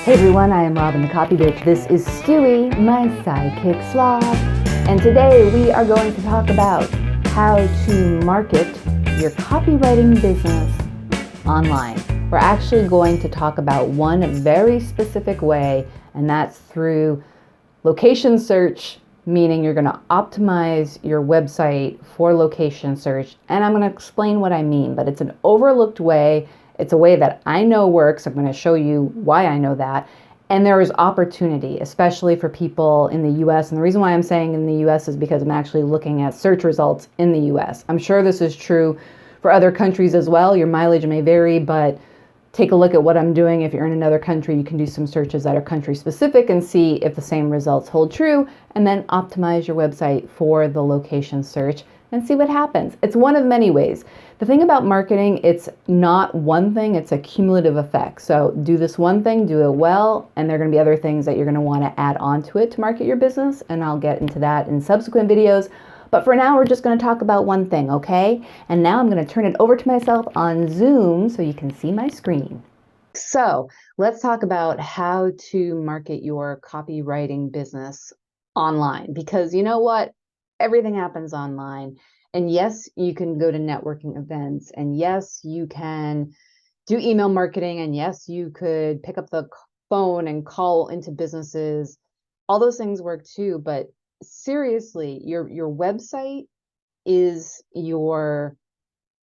Hey everyone, I am Robin the Copy Bitch. This is Stewie, my sidekick slob. And today we are going to talk about how to market your copywriting business online. We're actually going to talk about one very specific way, and that's through location search, meaning you're going to optimize your website for location search. And I'm going to explain what I mean, but it's an overlooked way. It's a way that I know works. I'm going to show you why I know that. And there is opportunity, especially for people in the US. And the reason why I'm saying in the US is because I'm actually looking at search results in the US. I'm sure this is true for other countries as well. Your mileage may vary, but take a look at what I'm doing. If you're in another country, you can do some searches that are country specific and see if the same results hold true, and then optimize your website for the location search and see what happens. It's one of many ways. The thing about marketing, it's not one thing, it's a cumulative effect. So do this one thing, do it well, and there are going to be other things that you're going to want to add on to it to market your business, and I'll get into that in subsequent videos. But for now, we're just going to talk about one thing, okay? And now I'm going to turn it over to myself on Zoom so you can see my screen. So let's talk about how to market your copywriting business online, because you know what? Everything happens online. And yes, you can go to networking events, and yes, you can do email marketing, and yes, you could pick up the phone and call into businesses. All those things work too, but seriously, your website is your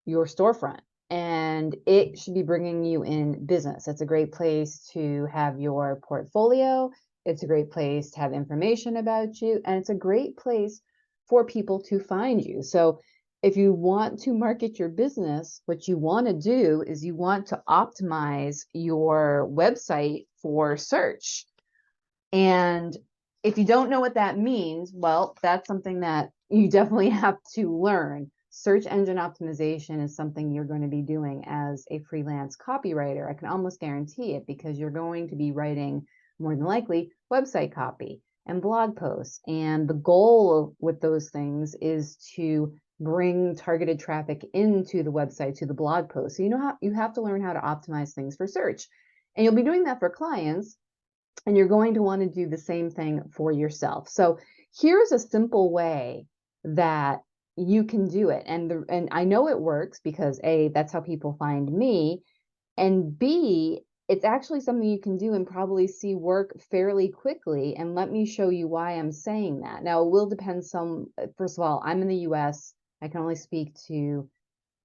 storefront, and it should be bringing you in business. It's a great place to have your portfolio. It's a great place to have information about you, and it's a great place for people to find you. So if you want to market your business, what you want to do is you want to optimize your website for search. And if you don't know what that means, well, that's something that you definitely have to learn. Search engine optimization is something you're going to be doing as a freelance copywriter. I can almost guarantee it, because you're going to be writing, more than likely, website copy and blog posts. And the goal with those things is to bring targeted traffic into the website, to the blog post. So you have to learn how to optimize things for search. And you'll be doing that for clients, and you're going to want to do the same thing for yourself. So here's a simple way that you can do it. And I know it works because A, that's how people find me, and B, it's actually something you can do and probably see work fairly quickly. And let me show you why I'm saying that. Now, it will depend first of all, I'm in the US. I can only speak to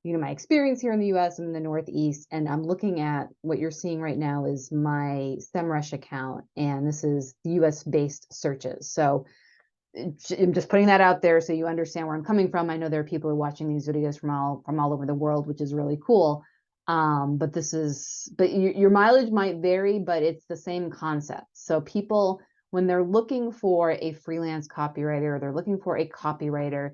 my experience here in the US. I'm in the Northeast, and I'm looking at what you're seeing right now is my SEMrush account, and this is US based searches. So I'm just putting that out there so you understand where I'm coming from. I know there are people who are watching these videos from all over the world, which is really cool. But your mileage might vary, but it's the same concept. So people, when they're looking for a freelance copywriter, or they're looking for a copywriter,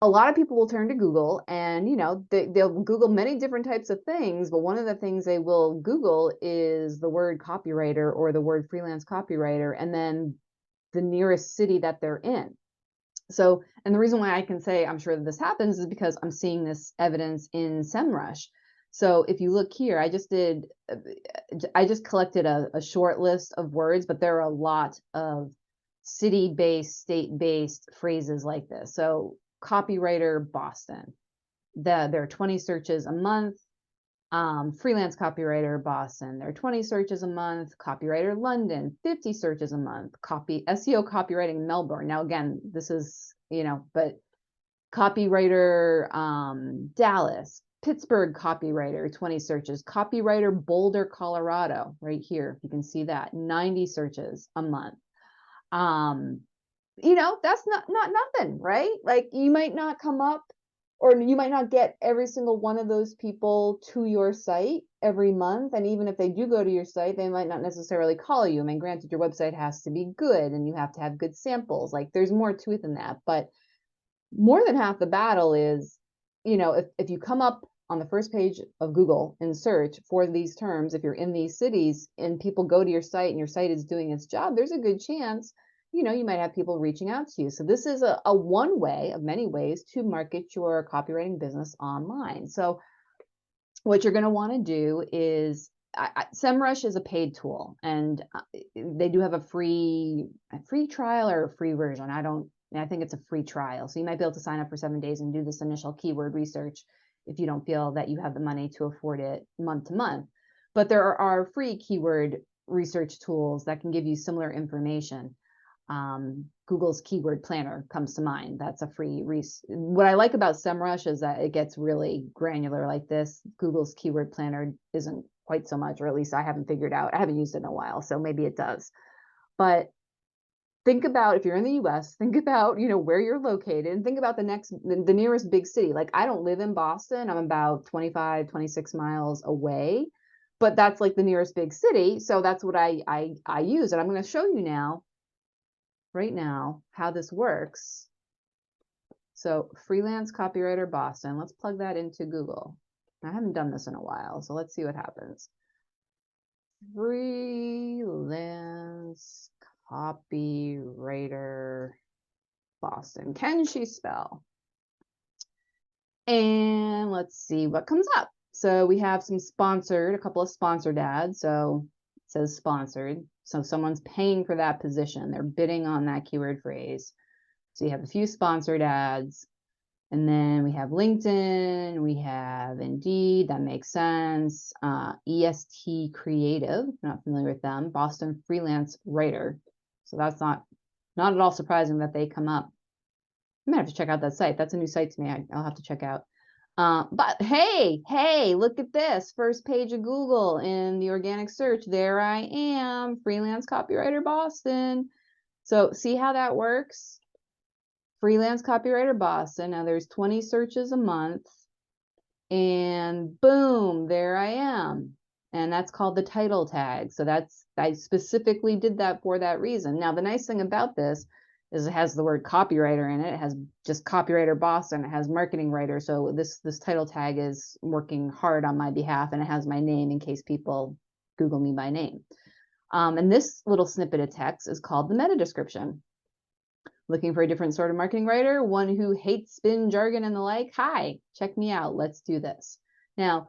a lot of people will turn to Google, and they'll Google many different types of things, but one of the things they will Google is the word copywriter or the word freelance copywriter, and then the nearest city that they're in. So, and the reason why I can say I'm sure that this happens is because I'm seeing this evidence in SEMrush. So if you look here, I just collected a short list of words, but there are a lot of city-based, state-based phrases like this. So copywriter Boston, there are 20 searches a month. Freelance copywriter Boston, there are 20 searches a month. Copywriter London, 50 searches a month. SEO copywriting Melbourne. Now again, this is, but copywriter Dallas, Pittsburgh copywriter, 20 searches. Copywriter Boulder, Colorado, right here, you can see that, 90 searches a month. That's not nothing, right? Like, you might not come up, or you might not get every single one of those people to your site every month. And even if they do go to your site, they might not necessarily call you. I mean, granted, your website has to be good and you have to have good samples. Like, there's more to it than that. But more than half the battle is, if you come up on the first page of Google in search for these terms, if you're in these cities and people go to your site and your site is doing its job, there's a good chance you might have people reaching out to you. So this is a one way of many ways to market your copywriting business online. So what you're going to want to do is SEMrush is a paid tool, and they do have a free trial or a free version. I think it's a free trial. So you might be able to sign up for 7 days and do this initial keyword research if you don't feel that you have the money to afford it month to month. But there are free keyword research tools that can give you similar information. Google's Keyword Planner comes to mind. That's a free what I like about SEMrush is that it gets really granular like this. Google's Keyword Planner isn't quite so much, or at least I haven't figured out. I haven't used it in a while, so maybe it does. But think about, if you're in the US, think about, where you're located, and think about the nearest big city. Like, I don't live in Boston. I'm about 25, 26 miles away, but that's like the nearest big city. So that's what I use. And I'm going to show you right now how this works. So freelance copywriter Boston, let's plug that into Google. I haven't done this in a while, so let's see what happens. Freelance copywriter Boston. Can she spell? And let's see what comes up. So we have a couple of sponsored ads. So it says sponsored. So someone's paying for that position. They're bidding on that keyword phrase. So you have a few sponsored ads. And then we have LinkedIn, we have Indeed, that makes sense. EST Creative, not familiar with them. Boston Freelance Writer. So that's not at all surprising that they come up. I might have to check out that site. That's a new site to me. I'll have to check out. But hey, look at this. First page of Google in the organic search. There I am, freelance copywriter Boston. So see how that works? Freelance copywriter Boston. Now there's 20 searches a month, and boom, there I am. And that's called the title tag. So I specifically did that for that reason. Now the nice thing about this is it has the word copywriter in it. It has just copywriter Boston. It has marketing writer. So this title tag is working hard on my behalf, and it has my name in case people Google me by name. And this little snippet of text is called the meta description. Looking for a different sort of marketing writer, one who hates spin, jargon, and the like? Hi, check me out. Let's do this. Now,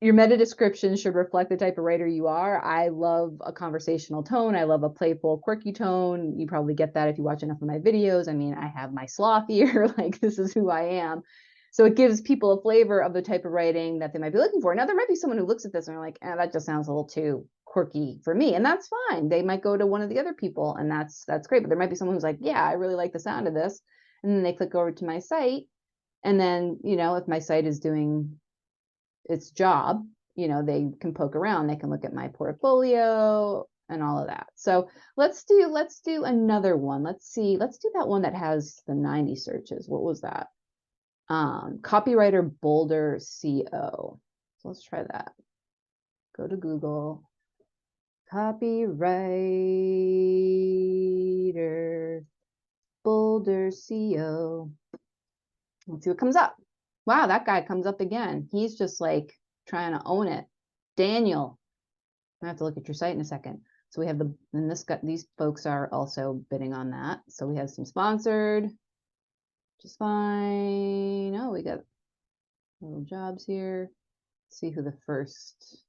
your meta description should reflect the type of writer you are. I love a conversational tone. I love a playful, quirky tone. You probably get that if you watch enough of my videos. I mean, I have my sloth ear, like this is who I am. So it gives people a flavor of the type of writing that they might be looking for. Now, there might be someone who looks at this and they're like, that just sounds a little too quirky for me, and that's fine. They might go to one of the other people, and that's great. But there might be someone who's like, yeah, I really like the sound of this, and then they click over to my site, and then if my site is doing its job, they can poke around, they can look at my portfolio and all of that. So let's do another one. Let's do that one that has the 90 searches. What was that? Copywriter Boulder CO. So let's try that. Go to Google. Copywriter Boulder CO. Let's see what comes up. Wow, that guy comes up again. He's just like trying to own it. Daniel. I have to look at your site in a second. So we have these folks are also bidding on that. So we have some sponsored, which is fine. Oh, we got little jobs here. Let's see who the first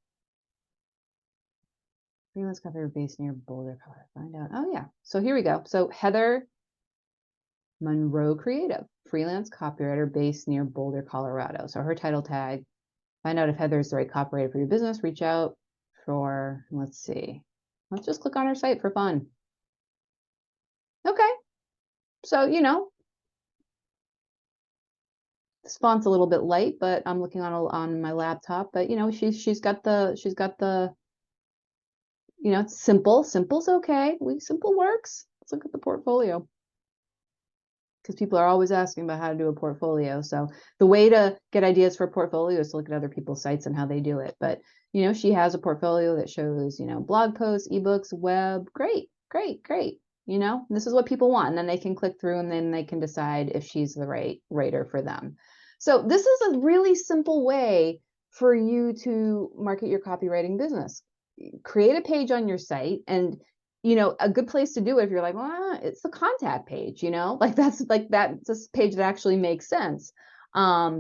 freelance copywriter based near Boulder, Colorado. Find out. Oh yeah. So here we go. So Heather Monroe Creative, freelance copywriter based near Boulder, Colorado. So her title tag. Find out if Heather is the right copywriter for your business. Reach out for, let's see. Let's just click on her site for fun. Okay. So, this font's a little bit light, but I'm looking on my laptop, but she's got the it's simple. Simple's okay. Simple works. Let's look at the portfolio, because people are always asking about how to do a portfolio. So the way to get ideas for a portfolio is to look at other people's sites and how they do it. But she has a portfolio that shows blog posts, ebooks, web. Great. This is what people want, and then they can click through and then they can decide if she's the right writer for them. So this is a really simple way for you to market your copywriting business. Create a page on your site, and a good place to do it if you're like, well, it's the contact page, that's a page that actually makes sense. I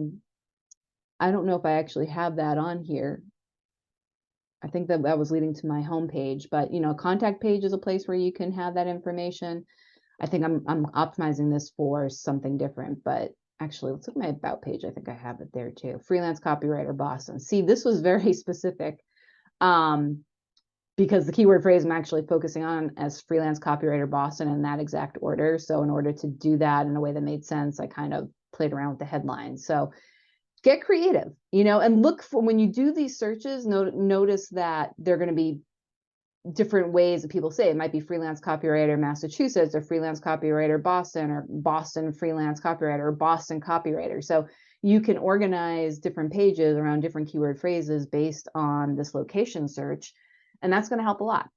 don't know if I actually have that on here. I think that was leading to my homepage, but contact page is a place where you can have that information. I think I'm optimizing this for something different, but actually let's look at my about page. I think I have it there too. Freelance copywriter Boston. See, this was very specific because the keyword phrase I'm actually focusing on as freelance copywriter Boston in that exact order. So in order to do that in a way that made sense, I kind of played around with the headline. So get creative, and look for, when you do these searches, notice that they're going to be different ways that people say it. Might be freelance copywriter Massachusetts, or freelance copywriter Boston, or Boston freelance copywriter, or Boston copywriter. So you can organize different pages around different keyword phrases based on this location search. And that's going to help a lot,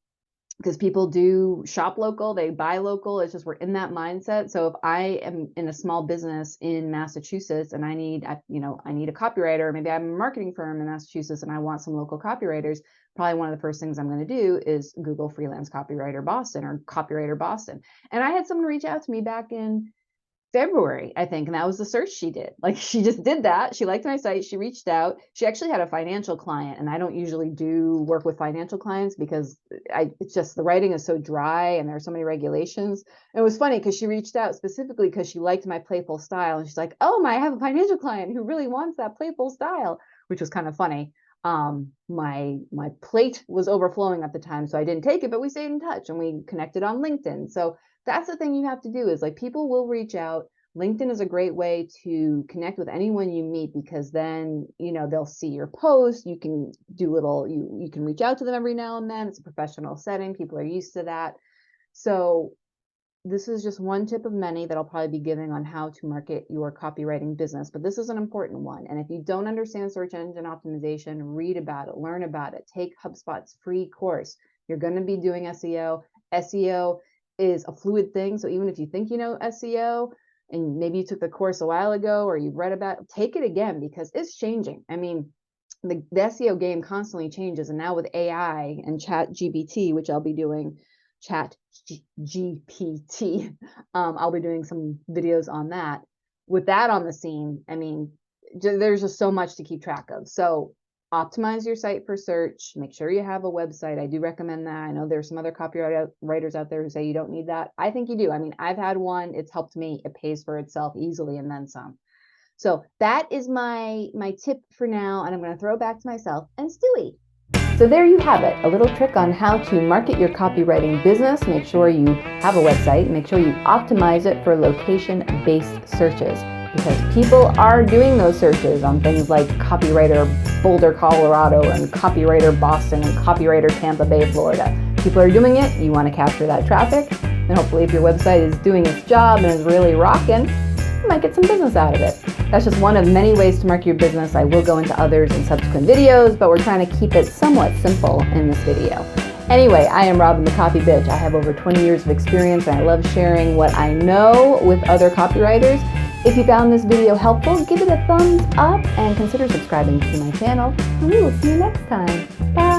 because people do shop local, they buy local. It's just we're in that mindset. So if I am in a small business in Massachusetts and I need a copywriter, maybe I'm a marketing firm in Massachusetts and I want some local copywriters, probably one of the first things I'm going to do is Google freelance copywriter Boston or copywriter Boston. And I had someone reach out to me back in February, I think, and that was the search she did. Like, she just did that. She liked my site. She reached out. She actually had a financial client, and I don't usually do work with financial clients because it's just the writing is so dry and there are so many regulations. And it was funny because she reached out specifically because she liked my playful style, and she's like, "Oh, I have a financial client who really wants that playful style," which was kind of funny. My plate was overflowing at the time, so I didn't take it, but we stayed in touch and we connected on LinkedIn. So that's the thing you have to do, is like, people will reach out. LinkedIn is a great way to connect with anyone you meet, because then, they'll see your post. You can do you can reach out to them every now and then. It's a professional setting. People are used to that. So this is just one tip of many that I'll probably be giving on how to market your copywriting business, but this is an important one. And if you don't understand search engine optimization, read about it, learn about it, take HubSpot's free course. You're going to be doing SEO. SEO is a fluid thing. So even if you think you know SEO and maybe you took the course a while ago or you've read about it, take it again, because it's changing. I mean, the SEO game constantly changes. And now with AI and Chat GPT, which I'll be doing, Chat GPT, I'll be doing some videos on that. With that on the scene, I mean, there's just so much to keep track of. So optimize your site for search. Make sure you have a website. I do recommend that. I know there's some other copywriters out there who say you don't need that. I think you do. I mean, I've had one. It's helped me. It pays for itself easily and then some. So that is my tip for now. And I'm going to throw it back to myself and Stewie. So there you have it, a little trick on how to market your copywriting business. Make sure you have a website. Make sure you optimize it for location-based searches, because people are doing those searches on things like copywriter Boulder, Colorado, and copywriter Boston, and copywriter Tampa Bay, Florida. People are doing it. You want to capture that traffic. And hopefully if your website is doing its job and is really rocking, you might get some business out of it. That's just one of many ways to market your business. I will go into others in subsequent videos, but we're trying to keep it somewhat simple in this video. Anyway, I am Robin the Copy Bitch. I have over 20 years of experience and I love sharing what I know with other copywriters. If you found this video helpful, give it a thumbs up and consider subscribing to my channel, and we will see you next time. Bye!